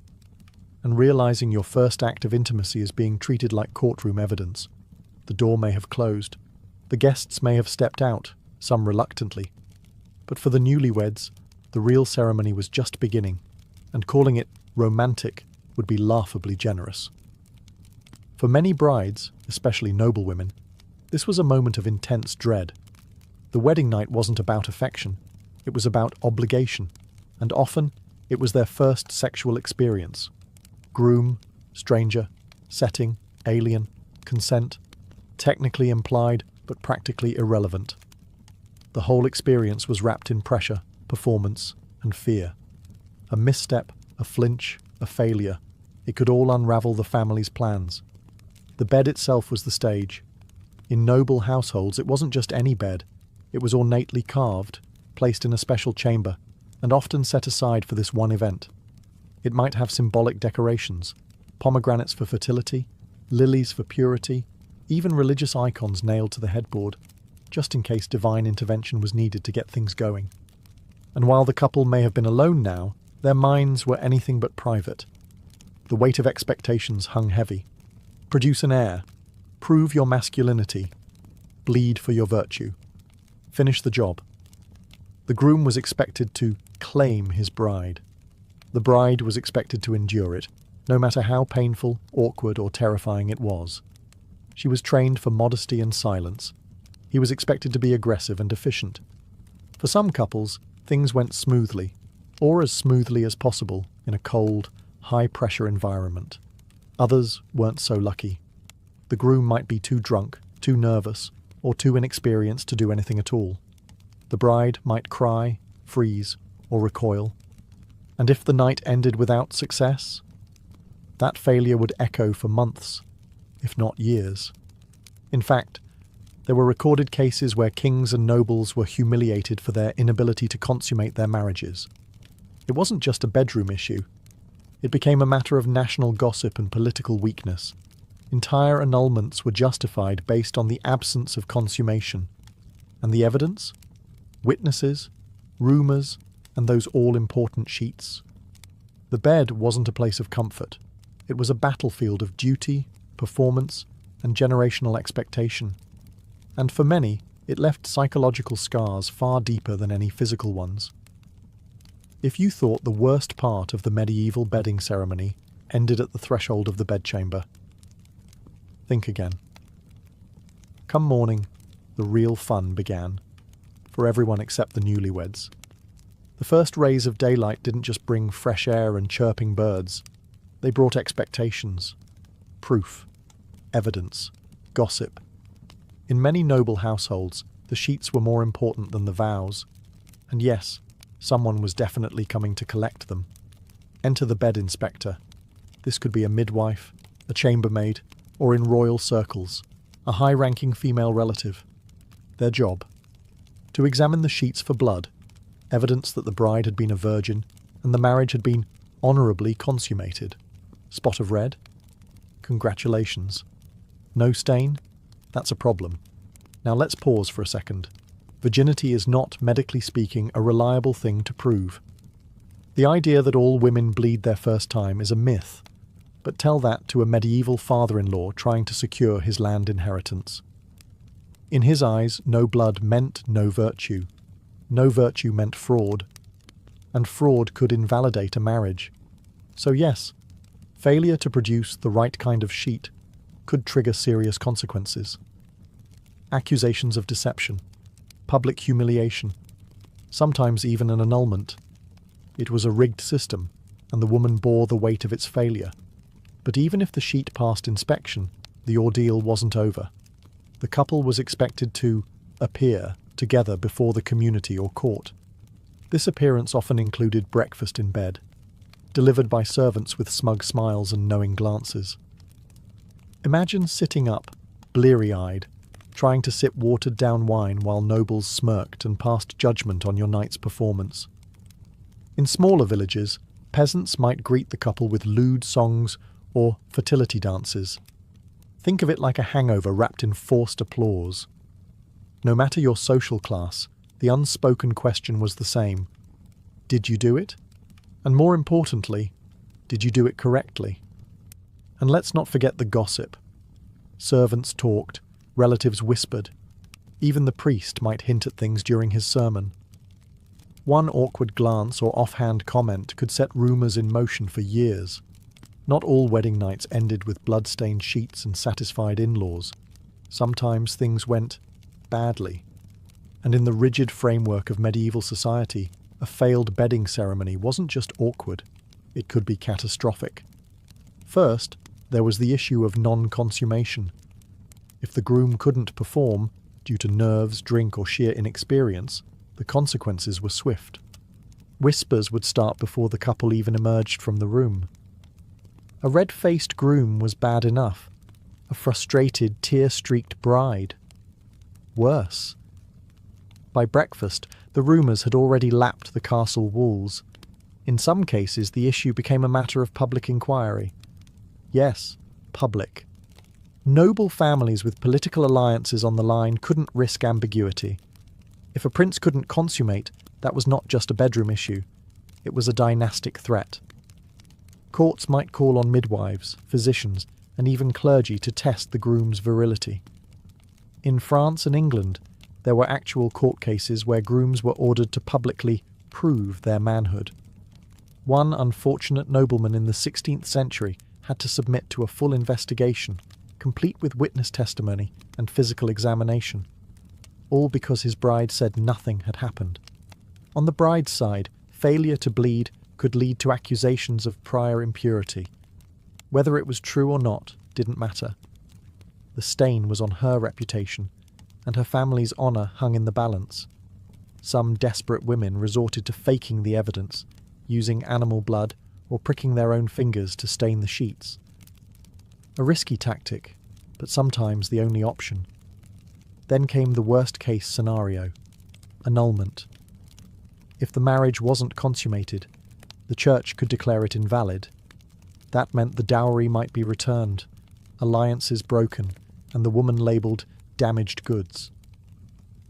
and realizing your first act of intimacy is being treated like courtroom evidence. The door may have closed. The guests may have stepped out, some reluctantly. But for the newlyweds, the real ceremony was just beginning, and calling it romantic would be laughably generous. For many brides, especially noble women, this was a moment of intense dread. The wedding night wasn't about affection, it was about obligation, and often it was their first sexual experience. Groom, stranger, setting, alien, consent, technically implied but practically irrelevant. The whole experience was wrapped in pressure, performance, and fear. A misstep, a flinch, a failure, it could all unravel the family's plans. The bed itself was the stage. In noble households, it wasn't just any bed. It was ornately carved, placed in a special chamber, and often set aside for this one event. It might have symbolic decorations, pomegranates for fertility, lilies for purity, even religious icons nailed to the headboard, just in case divine intervention was needed to get things going. And while the couple may have been alone now, their minds were anything but private. The weight of expectations hung heavy. Produce an heir. Prove your masculinity. Bleed for your virtue. Finish the job. The groom was expected to claim his bride. The bride was expected to endure it, no matter how painful, awkward, or terrifying it was. She was trained for modesty and silence. He was expected to be aggressive and efficient. For some couples, things went smoothly, or as smoothly as possible in a cold, high-pressure environment. Others weren't so lucky. The groom might be too drunk, too nervous, or too inexperienced to do anything at all. The bride might cry, freeze, or recoil. And if the night ended without success, that failure would echo for months, if not years. In fact, there were recorded cases where kings and nobles were humiliated for their inability to consummate their marriages. It wasn't just a bedroom issue. It became a matter of national gossip and political weakness. Entire annulments were justified based on the absence of consummation. And the evidence? Witnesses, rumours, and those all-important sheets. The bed wasn't a place of comfort. It was a battlefield of duty, performance, and generational expectation. And for many, it left psychological scars far deeper than any physical ones. If you thought the worst part of the medieval bedding ceremony ended at the threshold of the bedchamber, think again. Come morning, the real fun began, for everyone except the newlyweds. The first rays of daylight didn't just bring fresh air and chirping birds. They brought expectations, proof, evidence, gossip. In many noble households, the sheets were more important than the vows. And yes, someone was definitely coming to collect them. Enter the bed inspector. This could be a midwife, a chambermaid, or in royal circles, a high-ranking female relative. Their job: to examine the sheets for blood, evidence that the bride had been a virgin and the marriage had been honourably consummated. Spot of red? Congratulations. No stain? That's a problem. Now let's pause for a second. Virginity is not, medically speaking, a reliable thing to prove. The idea that all women bleed their first time is a myth, but tell that to a medieval father-in-law trying to secure his land inheritance. In his eyes, no blood meant no virtue. No virtue meant fraud. And fraud could invalidate a marriage. So yes, failure to produce the right kind of sheet could trigger serious consequences. Accusations of deception, public humiliation, sometimes even an annulment. It was a rigged system, and the woman bore the weight of its failure. But even if the sheet passed inspection, the ordeal wasn't over. The couple was expected to appear together before the community or court. This appearance often included breakfast in bed, delivered by servants with smug smiles and knowing glances. Imagine sitting up, bleary-eyed, trying to sip watered-down wine while nobles smirked and passed judgment on your night's performance. In smaller villages, peasants might greet the couple with lewd songs or fertility dances. Think of it like a hangover wrapped in forced applause. No matter your social class, the unspoken question was the same. Did you do it? And more importantly, did you do it correctly? And let's not forget the gossip. Servants talked, relatives whispered. Even the priest might hint at things during his sermon. One awkward glance or offhand comment could set rumours in motion for years. Not all wedding nights ended with blood-stained sheets and satisfied in-laws. Sometimes things went badly. And in the rigid framework of medieval society, a failed bedding ceremony wasn't just awkward, it could be catastrophic. First, there was the issue of non-consummation. If the groom couldn't perform, due to nerves, drink, or sheer inexperience, the consequences were swift. Whispers would start before the couple even emerged from the room. A red-faced groom was bad enough. A frustrated, tear-streaked bride. Worse. By breakfast, the rumours had already lapped the castle walls. In some cases, the issue became a matter of public inquiry. Yes, public. Noble families with political alliances on the line couldn't risk ambiguity. If a prince couldn't consummate, that was not just a bedroom issue. It was a dynastic threat. Courts might call on midwives, physicians, and even clergy to test the groom's virility. In France and England, there were actual court cases where grooms were ordered to publicly prove their manhood. One unfortunate nobleman in the 16th century had to submit to a full investigation, complete with witness testimony and physical examination, all because his bride said nothing had happened. On the bride's side, failure to bleed could lead to accusations of prior impurity. Whether it was true or not didn't matter. The stain was on her reputation, and her family's honour hung in the balance. Some desperate women resorted to faking the evidence, using animal blood or pricking their own fingers to stain the sheets. A risky tactic, but sometimes the only option. Then came the worst-case scenario: annulment. If the marriage wasn't consummated, the church could declare it invalid. That meant the dowry might be returned, alliances broken, and the woman labelled damaged goods.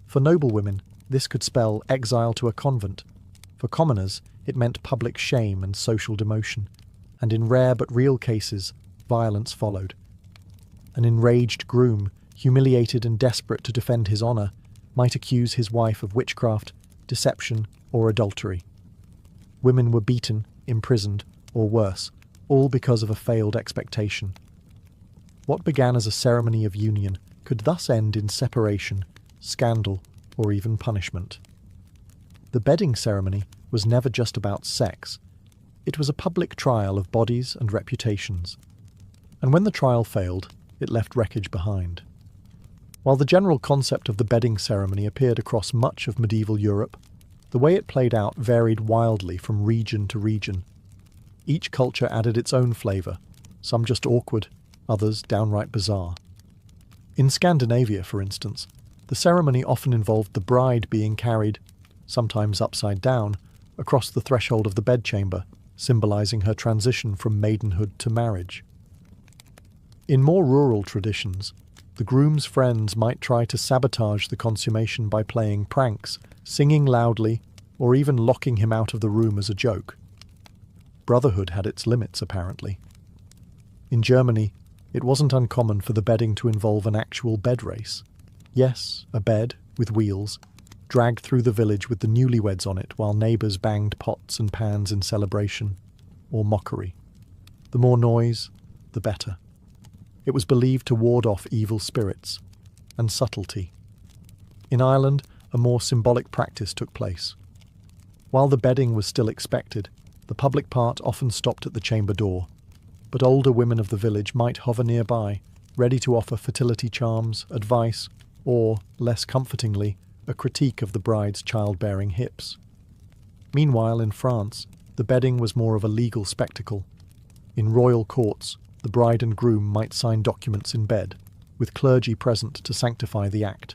For noblewomen, this could spell exile to a convent. For commoners, it meant public shame and social demotion, and in rare but real cases, violence followed. An enraged groom, humiliated and desperate to defend his honour, might accuse his wife of witchcraft, deception, or adultery. Women were beaten, imprisoned, or worse, all because of a failed expectation. What began as a ceremony of union could thus end in separation, scandal, or even punishment. The bedding ceremony was never just about sex. It was a public trial of bodies and reputations. And when the trial failed, it left wreckage behind. While the general concept of the bedding ceremony appeared across much of medieval Europe, the way it played out varied wildly from region to region. Each culture added its own flavour, some just awkward, others downright bizarre. In Scandinavia, for instance, the ceremony often involved the bride being carried, sometimes upside down, across the threshold of the bedchamber, symbolising her transition from maidenhood to marriage. In more rural traditions, the groom's friends might try to sabotage the consummation by playing pranks, singing loudly, or even locking him out of the room as a joke. Brotherhood had its limits, apparently. In Germany, it wasn't uncommon for the bedding to involve an actual bed race. Yes, a bed, with wheels, dragged through the village with the newlyweds on it while neighbours banged pots and pans in celebration, or mockery. The more noise, the better. It was believed to ward off evil spirits, and subtlety. In Ireland, a more symbolic practice took place. While the bedding was still expected, the public part often stopped at the chamber door. but older women of the village might hover nearby, ready to offer fertility charms, advice, or, less comfortingly, a critique of the bride's childbearing hips. Meanwhile, in France, the bedding was more of a legal spectacle. In royal courts, the bride and groom might sign documents in bed, with clergy present to sanctify the act,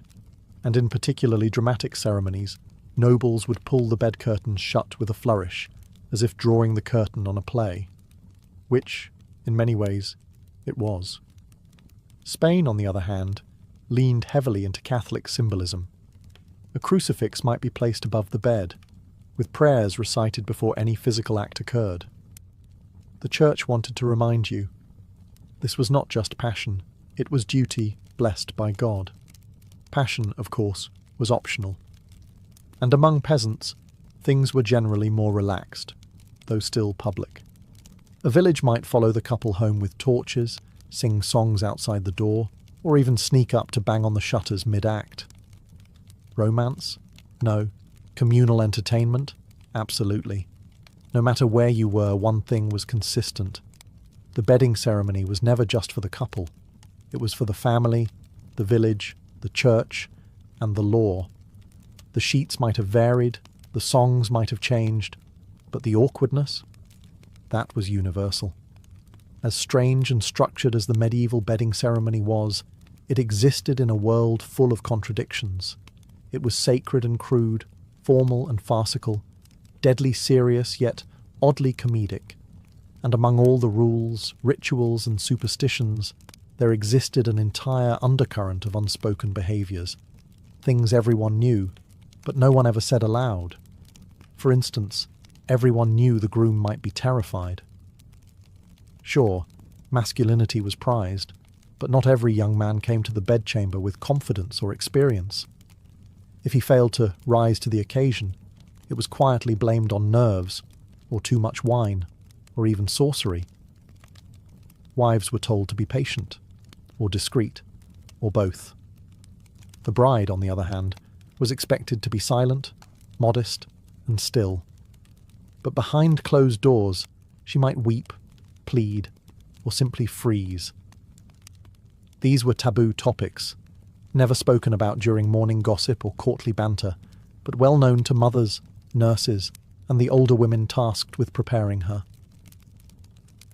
and in particularly dramatic ceremonies, nobles would pull the bed curtains shut with a flourish, as if drawing the curtain on a play. Which, in many ways, it was. Spain, on the other hand, leaned heavily into Catholic symbolism. A crucifix might be placed above the bed, with prayers recited before any physical act occurred. The church wanted to remind you, this was not just passion, it was duty blessed by God. Passion, of course, was optional. And among peasants, things were generally more relaxed, though still public. A village might follow the couple home with torches, sing songs outside the door, or even sneak up to bang on the shutters mid-act. Romance? No. Communal entertainment? Absolutely. No matter where you were, one thing was consistent. The bedding ceremony was never just for the couple. It was for the family, the village, the church, and the law. The sheets might have varied, the songs might have changed, but the awkwardness? That was universal. As strange and structured as the medieval bedding ceremony was, it existed in a world full of contradictions. It was sacred and crude, formal and farcical, deadly serious yet oddly comedic. And among all the rules, rituals and superstitions, there existed an entire undercurrent of unspoken behaviours, things everyone knew, but no one ever said aloud. For instance, everyone knew the groom might be terrified. Sure, masculinity was prized, but not every young man came to the bedchamber with confidence or experience. If he failed to rise to the occasion, it was quietly blamed on nerves, or too much wine, or even sorcery. Wives were told to be patient, or discreet, or both. The bride, on the other hand, was expected to be silent, modest, and still. But behind closed doors, she might weep, plead, or simply freeze. These were taboo topics, never spoken about during morning gossip or courtly banter, but well known to mothers, nurses, and the older women tasked with preparing her.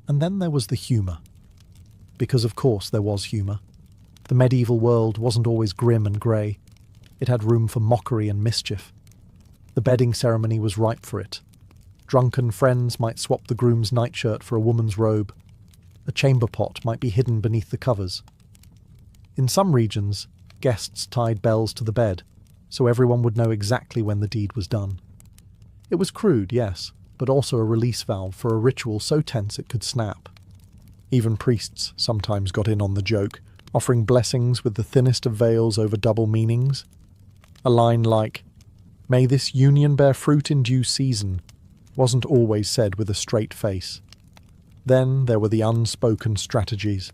And then there was the humour. Because of course there was humour. The medieval world wasn't always grim and grey. It had room for mockery and mischief. The bedding ceremony was ripe for it. Drunken friends might swap the groom's nightshirt for a woman's robe. A chamber pot might be hidden beneath the covers. In some regions, guests tied bells to the bed, so everyone would know exactly when the deed was done. It was crude, yes, but also a release valve for a ritual so tense it could snap. Even priests sometimes got in on the joke, offering blessings with the thinnest of veils over double meanings. A line like, "May this union bear fruit in due season," wasn't always said with a straight face. Then there were the unspoken strategies.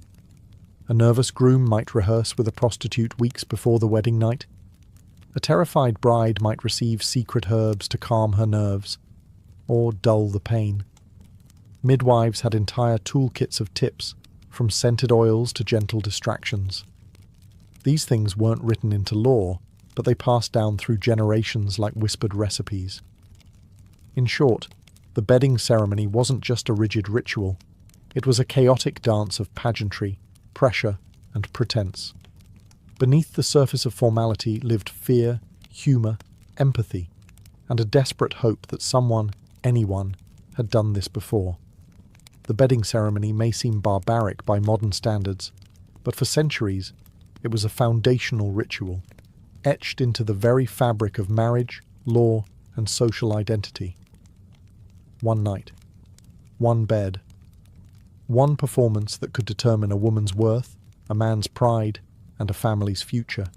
A nervous groom might rehearse with a prostitute weeks before the wedding night. A terrified bride might receive secret herbs to calm her nerves, or dull the pain. Midwives had entire toolkits of tips, from scented oils to gentle distractions. These things weren't written into law, but they passed down through generations like whispered recipes. In short, the bedding ceremony wasn't just a rigid ritual. It was a chaotic dance of pageantry, pressure, and pretense. Beneath the surface of formality lived fear, humour, empathy, and a desperate hope that someone, anyone, had done this before. The bedding ceremony may seem barbaric by modern standards, but for centuries it was a foundational ritual, etched into the very fabric of marriage, law, and social identity. One night, one bed, one performance that could determine a woman's worth, a man's pride, and a family's future.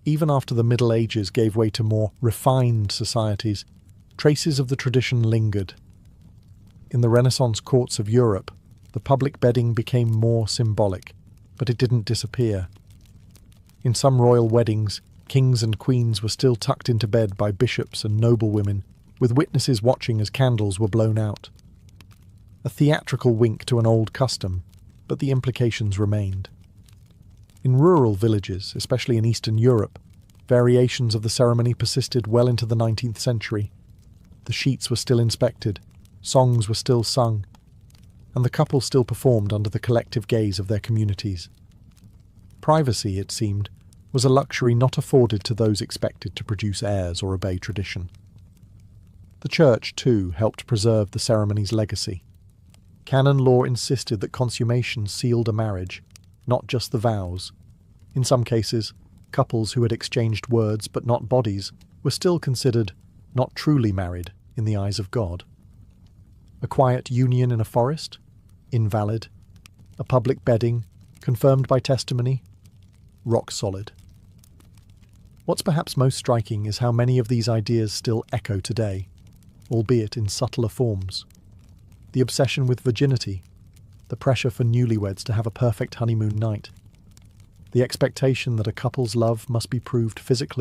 Even after the Middle Ages gave way to more refined societies, traces of the tradition lingered. In the Renaissance courts of Europe, the public bedding became more symbolic, but it didn't disappear. In some royal weddings, kings and queens were still tucked into bed by bishops and noblewomen, with witnesses watching as candles were blown out. a theatrical wink to an old custom, but the implications remained. In rural villages, especially in Eastern Europe, variations of the ceremony persisted well into the 19th century. The sheets were still inspected, songs were still sung, and the couple still performed under the collective gaze of their communities. Privacy, it seemed, was a luxury not afforded to those expected to produce heirs or obey tradition. The Church, too, helped preserve the ceremony's legacy. Canon law insisted that consummation sealed a marriage, not just the vows. In some cases, couples who had exchanged words but not bodies were still considered not truly married in the eyes of God. A quiet union in a forest? Invalid. A public bedding, confirmed by testimony? Rock solid. What's perhaps most striking is how many of these ideas still echo today, albeit in subtler forms. The obsession with virginity, the pressure for newlyweds to have a perfect honeymoon night, the expectation that a couple's love must be proved physically